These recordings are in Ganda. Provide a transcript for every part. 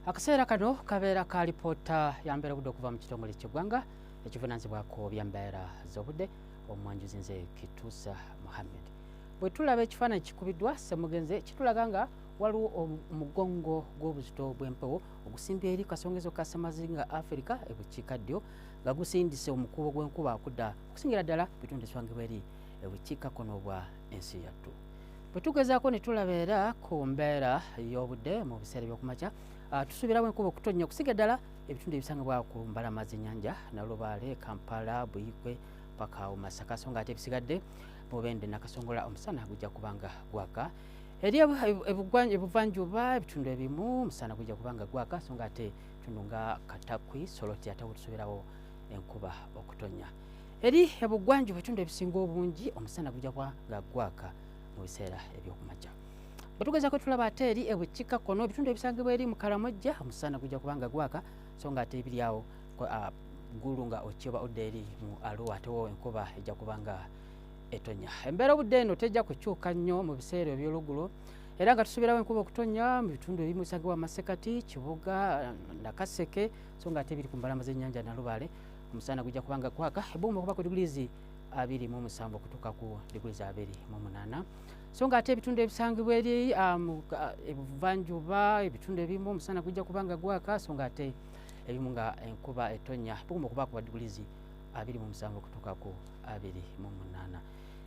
Akaseera kano kabeera ka lipoota ya mbeera obudde okuva mu kitongole ky'eggwanga ekivunaanyizibwako byambeera z'obudde omwanjuzi nze Kituusa Muhammad. Bwe tulaba ekifaananyi kikubiddwa ssemugenzi kitulaga nga waliwo omugongo gw'obuzito bw'empewo ogusimbye eri kasongezo ka Ssemazinga Africa ebukiikaddyo nga gusindise omukubo gw'enkuba okudda okusingira ddala bitundu ebisangibwa eri ebukiikakkono bwa ensi yattu. Bwe tugezaako ne tulaba era ku mbeera y'obudde mu biseera by'okumakya tusuubirawo enkuba okutonnya okusiga ddala ebitundu ebisangibwa ku mbalama z'ennyanja Nalubaale, Kampala, Buyikwe paka Masaka, so ng'ate ebisigadde Mubende Nakasongola omusana gujja kubanga gwaka. Eri ebuvanjuba ebitundu ebimu omusana gujja kubanga gwaka, so ng'ate ebitundu nga Katakwi, Soroti ate tusuubirawo enkuba okutonnya. Eri ebugwanjuba ebitundu ebisinga obungi omusana gujja kubanga gwaka mu biseera eby'okumakya. Bwe tugezaako tulaba ate eri ebukiikakkono ebitundu ebisangibwa eri mu Karamojja omusana gujja kubanga gwaka, so ng'ate ebiri awo Gulu nga Okiyoba odda eri mu Arua atewo enkuba ejja kubanga etonnya. Embeera obudde eno tejja kukyuka nnyo mu biseera eby'oluggulo era nga tusuubirawo enkuba okutonnya mu bitundu ebimu bisangibwa Masekati, Kibuga, Nakaseke, so ng'ate ebiri ku mbalama z'ennyanja Nalubaale omusana gujja kubanga gwaka ebbugumu okuva ku digurizi 27 okutuuka ku digurizi 28. So ng'ate ebitundu ebisangibwa eri ebuvanjuba ebitundu ebimu omusana gujja kubanga gwaka, so ng'ate ebimu nga enkuba etonnya ebbugumu okuva ku digurizi 27 okutuuka ku 28.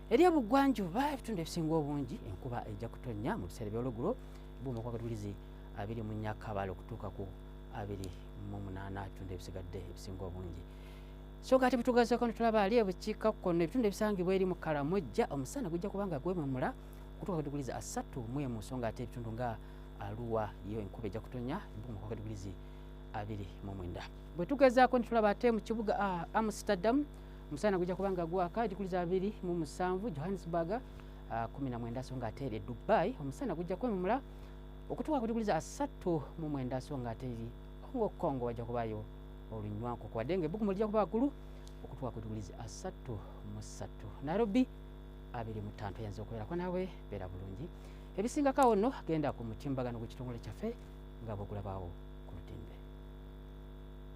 Eri ebugwanjuba ebitundu ebisinga obungi enkuba ejja kutonnya mu biseera by'oluggulo ebbugumu okuva ku digurizi 24 okutuuka ku 28 ebitundu ebisigadde ebisinga obungi. So ng'ate bitugezeeko ne tulaba ali ebukiikakkono ebitundu ebisangibwa eri mu Karamojja omusana gujja kubanga gwememula okutuuka ku digurizi 31, so ng'ate ebitundu nga Arua yo enkuba ejja kutonnya ebbugumu okuva ku digurizi 29. Bwe tugezaako ne tulaba ate mu kibuga Amsterdam omusana gujja kubanga gwaka digurizi 27, Johannesburg 19, so ng'ate eri Dubai omusana gujja kwememula okutuuka ku digurizi 39, so ng'ate eri Kongo wajja kubayo olunywanko kuwadde nga ebbugumu lijja kuba waggulu okutuuka ku digurizi 33. Nairobi 25 yanza okubeerako naawe beera bulungi. Ebisingako awo nno genda ku mutimbagano gw'ekitongole kyaffe nga bw'ogulabawo.